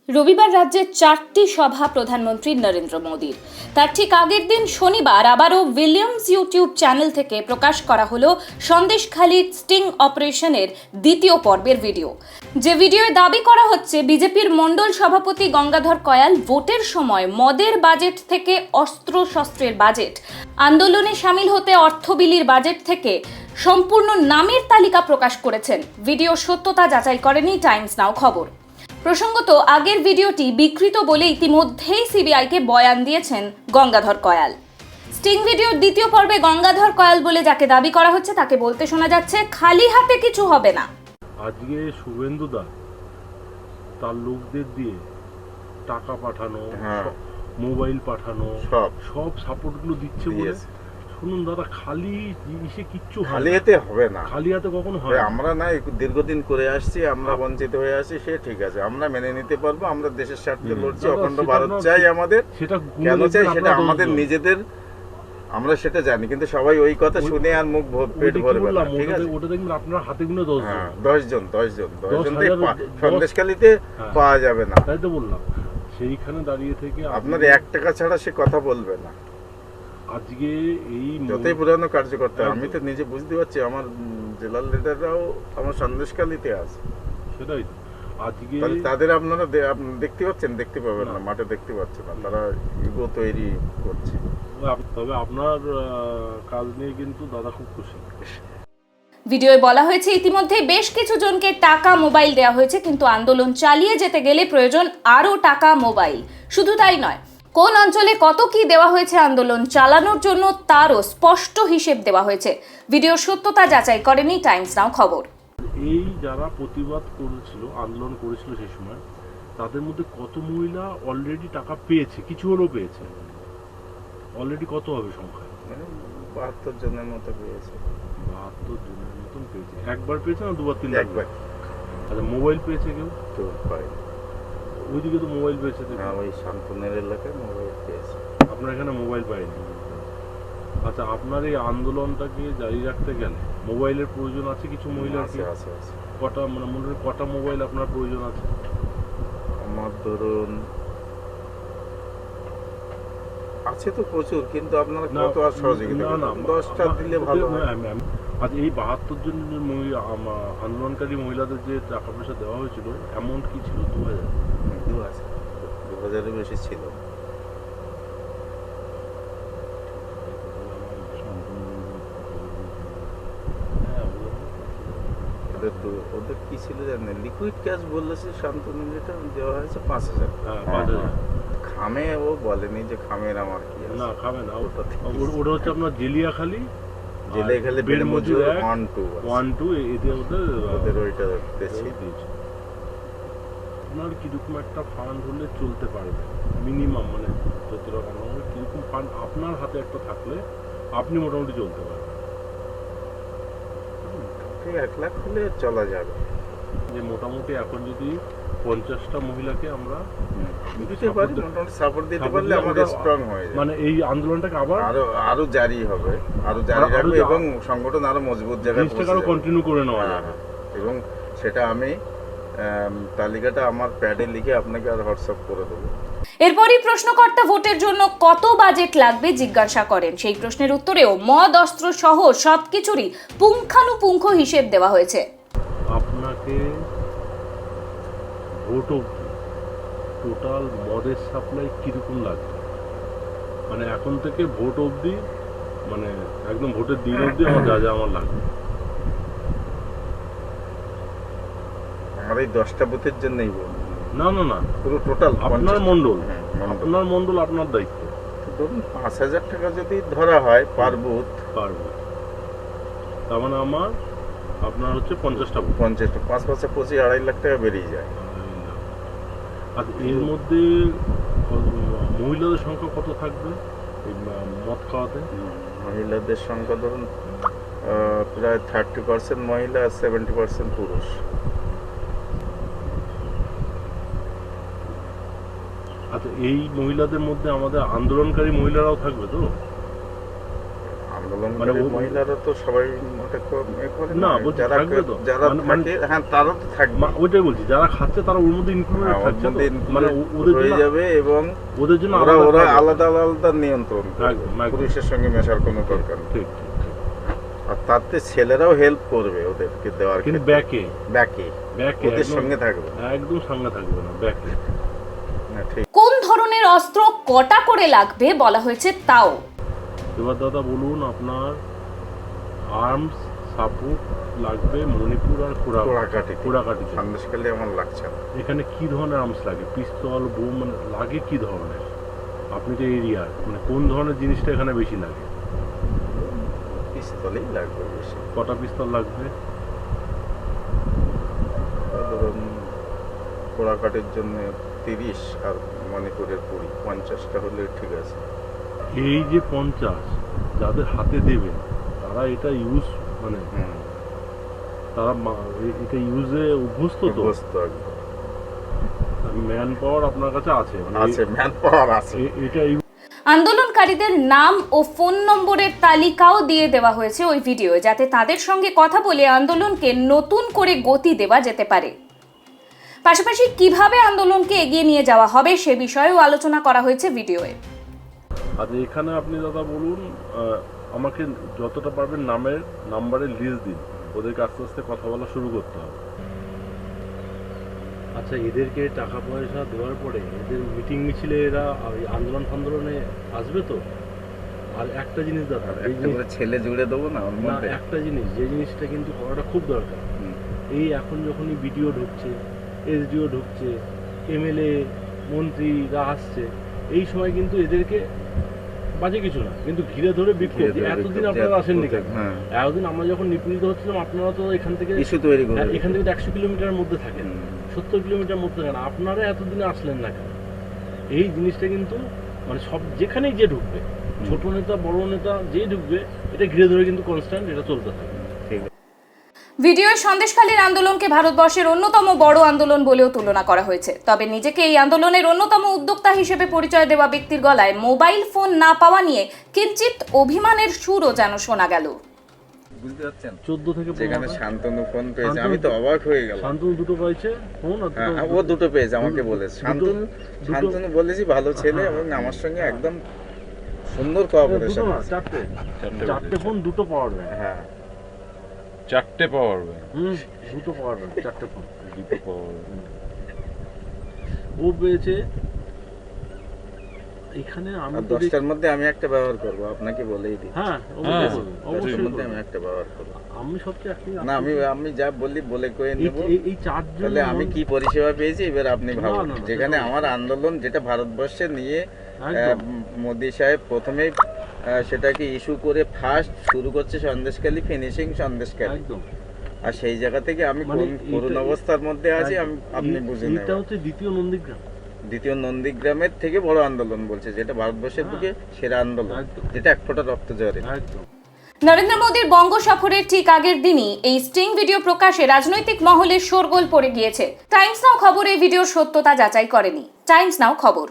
রবিবার রাজ্যে 4টি সভা প্রধানমন্ত্রী নরেন্দ্র মোদীর। তার ঠিক আগের দিন শনিবার আবারও উইলিয়ামস ইউটিউব চ্যানেল থেকে প্রকাশ করা হলো সন্দেশখালির স্টিং অপারেশনের দ্বিতীয় পর্বের ভিডিও। যে ভিডিওয় দাবি করা হচ্ছে বিজেপির মণ্ডল সভাপতি গঙ্গাধর কয়াল ভোটের সময় মদের বাজেট থেকে অস্ত্রশস্ত্রের বাজেট, আন্দোলনে সামিল হতে অর্থ বিলির বাজেট থেকে সম্পূর্ণ নামের তালিকা প্রকাশ করেছেন। ভিডিও সত্যতা যাচাই করেনি টাইমস নাও খবর। প্রসঙ্গত, আগের ভিডিওটি বিকৃত বলে ইতিমধ্যেই সিবিআইকে বয়ান দিয়েছেন গঙ্গাধর কয়াল। স্টিং ভিডিওর দ্বিতীয় পর্বে গঙ্গাধর কয়াল বলে যাকে দাবি করা হচ্ছে তাকে বলতে শোনা যাচ্ছে, খালি হাতে কিছু হবে না। আজকে শুভেন্দুদা তার লোকদের দিয়ে টাকা পাঠানো, মোবাইল পাঠানো, সব সাপোর্টগুলো দিচ্ছে বলে শুনুন দাদা, খালি জিনিসে কিচ্ছু খালি হাতে হবে না। খালি হাতে কখনো হয় আমরা না দীর্ঘদিন করে আসছি, আমরা বঞ্চিত হয়ে আসছি, সে ঠিক আছে, আমরা মেনে নিতে পারবো। আমরা দেশের স্বার্থে লড়ছি, অখণ্ড ভারত চাই আমাদের। সেটা কেন চাই সেটা আমাদের নিজেদের, আমরা সেটা জানি, কিন্তু সবাই ওই কথা শুনে আর মুখ পেট ভরবে না। ঠিক আছে, ওটা দেখবেন আপনার হাতে গুনে 10 জন সন্দেশখালিতে পাওয়া যাবে না। তাই তো বললাম, সেইখানে দাঁড়িয়ে থেকে আপনার 1 টাকা ছাড়া সে কথা বলবে না। আজকে এই যতই পুরানো কার্যকর্তা, আমি তো নিজে বুঝতে পারছি, আমার জেলার লিডাররাও আমার সন্দেশখালিতে আছে। সেটাই আজকে তাদের আপনারা দেখতে পাচ্ছেন, দেখতে পাবেন না, মাঠে দেখতে পাচ্ছেন না, তারা ইগো তৈরি করছে। তবে আপনার কাজ নিয়ে কিন্তু দাদা খুব খুশি। ভিডিওয় বলা হয়েছে ইতিমধ্যে বেশ কিছু জনকে টাকা মোবাইল দেওয়া হয়েছে, কিন্তু আন্দোলন চালিয়ে যেতে গেলে প্রয়োজন আরও টাকা মোবাইল। শুধু তাই নয়, কোন অঞ্চলে কত কি দেওয়া হয়েছে আন্দোলন চালানোর জন্য তারও স্পষ্ট হিসেব দেওয়া হয়েছে। ভিডিওর সত্যতা যাচাই করেনি টাইমস নাও খবর। এই যারা প্রতিবাদ করেছিল, আন্দোলন করেছিল সেই সময়, তাদের মধ্যে কত মহিলা অলরেডি টাকা পেয়েছে, কিছু হলেও পেয়েছে? অলরেডি কত হবে সংখ্যা? 72 জনের মতো পেয়েছে। 72 জনের মতন পেয়েছে। একবার পেয়েছে না দুবার তিনবার? একবার। আচ্ছা, মোবাইল পেয়েছে কেউ? কেউ পায়নি। ওইদিকে তো মোবাইল পেয়েছে। হ্যাঁ, ওই শান্তনের এলাকায় মোবাইল পেয়েছে। আপনার এখানে মোবাইল পাইনি। আচ্ছা, আপনার এই আন্দোলনটাকে জারি রাখতে গেলে মোবাইলের প্রয়োজন আছে কিছু মহিলার? আছে। কটা, মানে মনে হয় কটা মোবাইল আপনার প্রয়োজন আছে? আমার ধরুন আছে তো প্রচুর, কিন্তু আপনারা কত আর সহযোগিতা করবেন? 10টা দিলে ভালো হয়। আজ এই 72 জন আন্দোলনকারী মহিলাদের যে টাকা পয়সা দেওয়া হয়েছিল, অ্যামাউন্ট কি ছিল? 2000-এর বেশি ছিল। ওদের কি ছিল জানেন? লিকুইড ক্যাশ বললেছে শান্তনু, যেটা দেওয়া হয়েছে 5000। খামে ও বলেনি যে খামের আমার কি আছে। না, খামে না, ওটা হচ্ছে আপনার জেলিয়াখালি বেড মজুর 1-2 এতে ওদের ওইটা বেশি। আপনার কিরকম একটা ফান্ড হলে চলতে পারবে মিনিমাম, মানে যত টাকা কিরকম ফান্ড আপনার হাতে একটা থাকলে আপনি মোটামুটি চলতে পারবেন? 1 লাখ হলে চলা যাবে। যে মোটামুটি এখন যদি 50টা মহিলাকে আমরা দিতে পারি, মোটামুটি সাপোর্ট দিতে পারলে আমাদের স্ট্রং হয়ে যাবে। মানে এই আন্দোলনটাকে আবার আরো জারি হবে, আরো জারি রাখবে, এবং সংগঠন আরো মজবুত জায়গায় কন্টিনিউ করে নেওয়া যাবে। এবং সেটা আমি তালিকাটা আমার প্যাডে লিখে আপনাকে আর হোয়াটসঅ্যাপ করে দেবো। এরপরই প্রশ্নকর্তা ভোটের জন্য কত বাজেট লাগবে জিজ্ঞাসা করেন। সেই প্রশ্নের উত্তরেও মদ, অস্ত্র সহ সবকিছুরই পুঙ্খানুপুঙ্খ হিসেব দেওয়া হয়েছে। আপনাকে ভোট অবধি টোটাল মদের সাপ্লাই কিরকম লাগবে, মানে এখন থেকে ভোট অবধি, মানে একদম ভোটের দিন অবধি আমার যা আমার লাগবে? আমার এই 10টা বুথের জন্যই বলবো। না, পুরো টোটাল আপনার মন্ডল, আপনার দায়িত্ব। ধরুন 5000 টাকা যদি ধরা হয় পার বুথ, তার মানে আপনার হচ্ছে 50টা বুথ, 50টা 5-5 25 2.5 লাখ টাকা বেরিয়ে যায়। আর এর মধ্যে মহিলাদের সংখ্যা কত থাকবে এই মদ খাওয়াতে? মহিলাদের সংখ্যা ধরুন প্রায় 30% মহিলা, 70% পুরুষ। আচ্ছা, এই মহিলাদের মধ্যে আমাদের আন্দোলনকারী মহিলারাও থাকবে তো? আন্দোলনকারী মহিলারা তো সবাই মোটে করে না, না, বলছি যারা থাকবে তো। যারা মানে- থাকে হ্যাঁ তারা তো থাকবে, ওইটাই বলছি, যারা খাচ্ছে তারা ওর মধ্যে ইনক্লুডেড হ্যাঁ, ওর থাকছে তো? মধ্যে মানে include ওদের হয়ে জন্য যাবে এবং ওদের জন্য ওরা আলাদা থাকবে। আলাদা আলাদা নিয়ন্ত্রণ করবে। একদম, একদম। পুলিশের সঙ্গে মেশার কোনো দরকার নেই। ঠিক ঠিক ঠিক। আর তাতে ছেলেরাও হেল্প করবে ওদেরকে দেওয়ার কিন্তু ক্ষেত্রে। ব্যাকে ব্যাকে ওদের সঙ্গে থাকবে। একদম সঙ্গে থাকবে না, ব্যাকে। না, ঠিক। কোন ধরনের অস্ত্র কটা করে লাগবে বলা হয়েছে তাও। এবার দাদা বলুন, আপনার আর্মস সাপোর্ট লাগবে মণিপুর আর পোড়াকাটি কোড়াকাটি। সন্দেশখালী আমার লাগছে না। এখানে কি ধরনের আর্মস লাগে? পিস্তল, বোম, মানে লাগে কি ধরনের? আপনি যে এরিয়ার, মানে কোন ধরনের জিনিসটা এখানে বেশি লাগে? পিস্তলেই লাগবে বেশি। কটা পিস্তল লাগবে? ধরুন পোড়াকাটির জন্য 30 আর মণিপুরের 20, 50টা হলে ঠিক আছে। এই যে 50 যাদের হাতে দেবেন তারা এটা ইউজ, মানে তারা এটা ইউজে অভ্যস্ত তো? অভ্যস্ত একদম। ম্যান পাওয়ার আপনার কাছে আছে? মানে আছে, ম্যান পাওয়ার আছে। এটা আন্দোলনকারীদের নাম ও ফোন নম্বরের তালিকাও দিয়ে দেওয়া হয়েছে ওই ভিডিওয়ে, যাতে তাদের সঙ্গে কথা বলে আন্দোলনকে নতুন করে গতি দেওয়া যেতে পারে। পাশাপাশি কিভাবে আন্দোলনকে এগিয়ে নিয়ে যাওয়া হবে সে বিষয়েও আলোচনা করা হয়েছে ভিডিওয়ে। আর এখানে আপনি দাদা বলুন, আমাকে যতটা পারবেন নাম্বারের লিস্ট দিন, ওদেরকে আস্তে আস্তে কথা বলা শুরু করতে হবে। আচ্ছা, এদেরকে টাকা পয়সা দেওয়ার পরে এদের মিটিং মিছিলে এরা আন্দোলনে আসবে তো? আর একটা জিনিস দাদা, একটা করে ছেলে জুড়ে দেবো না ওর মধ্যে। একটা জিনিস, যে জিনিসটা কিন্তু করাটা খুব দরকার। এই এখন যখনই বিডিও ঢুকছে, এসডিও ঢুকছে, এমএলএ মন্ত্রীরা আসছে, এই সময় কিন্তু এদেরকে বাজে কিছু না, কিন্তু ঘিরে ধরে বিক্ষোভ। এতদিন আপনারা আসেননি কেন? এতদিন আমরা যখন নিপীড়িত হচ্ছিলাম, আপনারা তো এখান থেকে ইস্যু তৈরি করে এখান থেকে 100 কিলোমিটারের মধ্যে থাকেন, 70 কিলোমিটার মধ্যে থাকেন, আপনারা এতদিনে আসলেন না কেন? এই জিনিসটা কিন্তু মানে সব যেখানেই যে ঢুকবে, ছোট নেতা বড় নেতা যে ঢুকবে, এটা ঘিরে ধরে কিন্তু কনস্ট্যান্ট এটা চলতে থাকে। ভিডিওয় সন্দেশখালীর আন্দোলনকে ভারতবর্ষের অন্যতম বড় আন্দোলন বলেও তুলনা করা হয়েছে। তবে নিজেকে এই আন্দোলনের অন্যতম উদ্যোক্তা হিসেবে পরিচয় দেওয়া ব্যক্তির গলায় মোবাইল ফোন না পাওয়া নিয়ে কিঞ্চিত অভিমানের সুরও যেন শোনা গেল। বুঝতে পারছেন? 14 থেকে যেখানে শান্তনু ফোন পেয়েছে, শান্তনু- আমি তো অবাক হয়ে গেলাম। শান্তনু দুটো পাইছে ফোন, আর হ্যাঁ, ও দুটো পেয়েছে, আমাকে বলেছে। শান্তনু বলেছি ভালো ছেলে এবং আমার সঙ্গে একদম সুন্দর কোঅপারেশন। চারটে ফোন, দুটো পাওয়ার ব্যাংক। হ্যাঁ, 4টে পাওয়ার ব্যাংক, দুটো পাওয়ার ব্যাংক, 4টে ফোন। 2টো পাওয়ার ব্যাংক। ও পেয়েছে এখানে। আমি আর তো 10টার মধ্যে আমি একটা ব্যবহার করব, আপনাকে বলেই দিই। হ্যাঁ, হ্যাঁ, অবশ্যই 10টার অবশ্যই মধ্যে করবো। আমি একটা ব্যবহার করব। আমি সবচেয়ে active না, আমি যা বলে কয়ে নেব। এই চারজন, তাহলে আমি কি পরিষেবা পেয়েছি এবার আপনি ভাবুন। না, না, যেখানে সেটা আমার আন্দোলন, যেটা ভারতবর্ষে নিয়ে একদম। মোদি সাহেব প্রথমেই সেটাকে ইস্যু করে ফার্স্ট শুরু করছে সন্দেশখালী, ফিনিশিং সন্দেশখালী। একদম। আর সেই জায়গা থেকে আমি মানে কোন করুণ এইটা- অবস্থার মধ্যে আছি আপনি বুঝে এটা নেবেন। হচ্ছে দ্বিতীয় নন্দীগ্রাম। দ্বিতীয় নন্দীগ্রামের থেকে বড় আন্দোলন বলছে, যেটা ভারতবর্ষের বুকে সেরা আন্দোলন, একদম। যেটা এক ফোঁটা রক্ত ঝরে। একদম। নরেন্দ্র মোদীর বঙ্গ সফরের ঠিক আগের দিনই এই স্টিং ভিডিও প্রকাশে রাজনৈতিক মহলে শোরগোল পড়ে গিয়েছে। টাইমস নাও খবর এই ভিডিওর সত্যতা যাচাই করেনি। টাইমস নাও খবর।